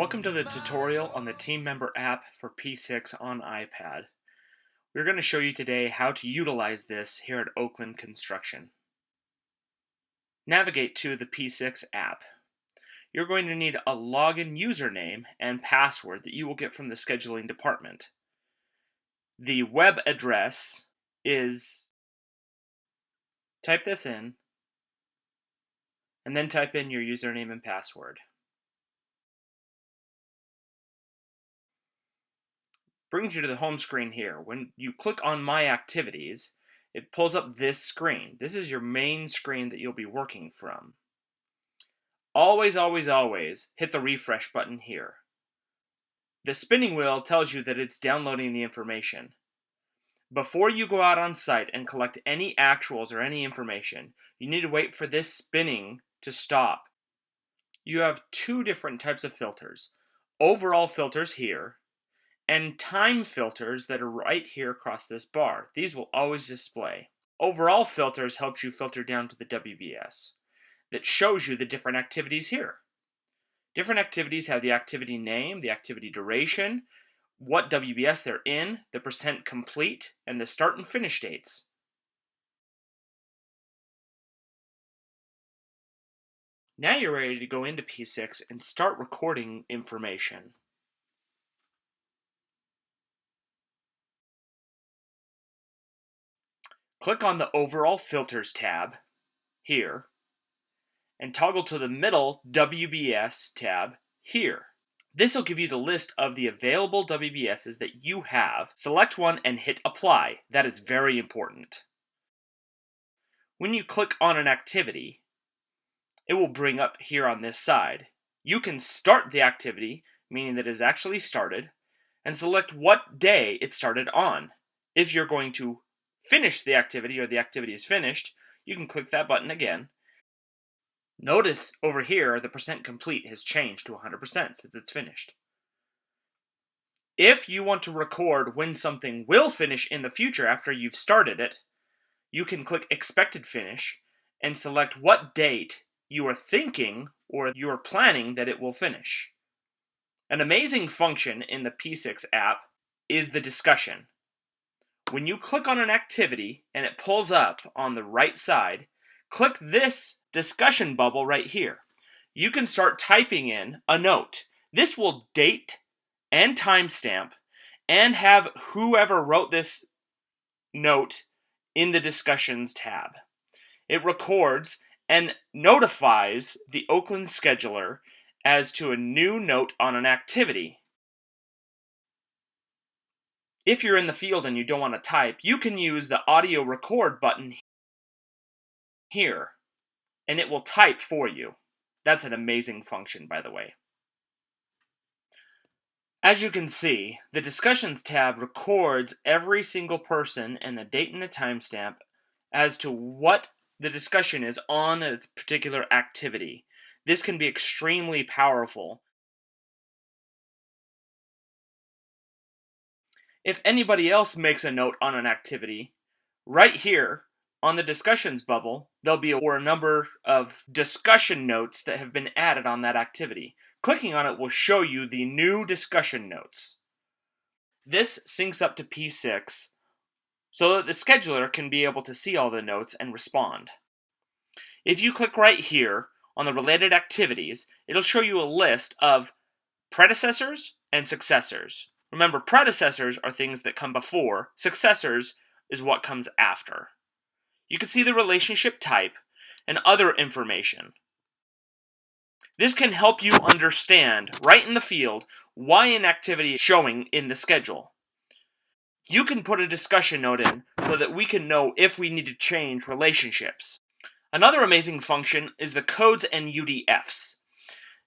Welcome to the tutorial on the Team Member app for P6 on iPad. We're going to show you today how to utilize this here at Okland Construction. Navigate to the P6 app. You're going to need a login username and password that you will get from the scheduling department. The web address is, type this in, and then type in your username and password. Brings you to the home screen here. When you click on My Activities, it pulls up this screen. This is your main screen that you'll be working from. Always, always, always hit the refresh button here. The spinning wheel tells you that it's downloading the information. Before you go out on site and collect any actuals or any information, you need to wait for this spinning to stop. You have two different types of filters. Overall filters here, and time filters that are right here across this bar. These will always display. Overall filters helps you filter down to the WBS. That shows you the different activities here. Different activities have the activity name, the activity duration, what WBS they're in, the percent complete, and the start and finish dates. Now you're ready to go into P6 and start recording information. Click on the Overall Filters tab here and toggle to the middle WBS tab here. This will give you the list of the available WBSs that you have. Select one and hit Apply. That is very important. When you click on an activity, it will bring up here on this side. You can start the activity, meaning that it is actually started, and select what day it started on. If you're going to finish the activity or the activity is finished, you can click that button again. Notice over here the percent complete has changed to 100% since it's finished. If you want to record when something will finish in the future after you've started it, you can click Expected Finish and select what date you are thinking or you are planning that it will finish. An amazing function in the P6 app is the discussion. When you click on an activity and it pulls up on the right side, click this discussion bubble right here. You can start typing in a note. This will date and timestamp and have whoever wrote this note in the discussions tab. It records and notifies the Okland scheduler as to a new note on an activity. If you're in the field and you don't want to type, you can use the audio record button here, and it will type for you. That's an amazing function, by the way. As you can see, the Discussions tab records every single person and the date and the timestamp as to what the discussion is on a particular activity. This can be extremely powerful. If anybody else makes a note on an activity, right here on the discussions bubble, there'll be a number of discussion notes that have been added on that activity. Clicking on it will show you the new discussion notes. This syncs up to P6 so that the scheduler can be able to see all the notes and respond. If you click right here on the related activities, it'll show you a list of predecessors and successors. Remember, predecessors are things that come before, successors is what comes after. You can see the relationship type and other information. This can help you understand, right in the field, why an activity is showing in the schedule. You can put a discussion note in so that we can know if we need to change relationships. Another amazing function is the codes and UDFs.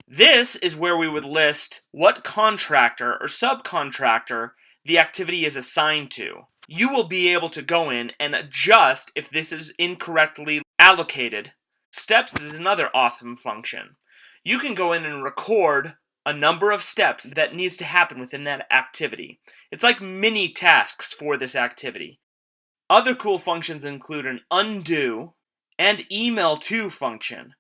This is where we would list what contractor or subcontractor the activity is assigned to. You will be able to go in and adjust if this is incorrectly allocated. Steps is another awesome function. You can go in and record a number of steps that needs to happen within that activity. It's like mini tasks for this activity. Other cool functions include an undo and email to function.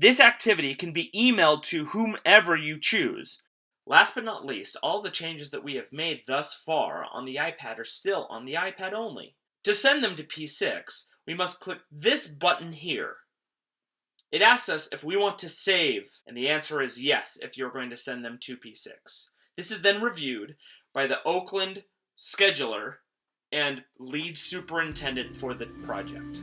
This activity can be emailed to whomever you choose. Last but not least, all the changes that we have made thus far on the iPad are still on the iPad only. To send them to P6, we must click this button here. It asks us if we want to save, and the answer is yes if you're going to send them to P6. This is then reviewed by the Okland scheduler and lead superintendent for the project.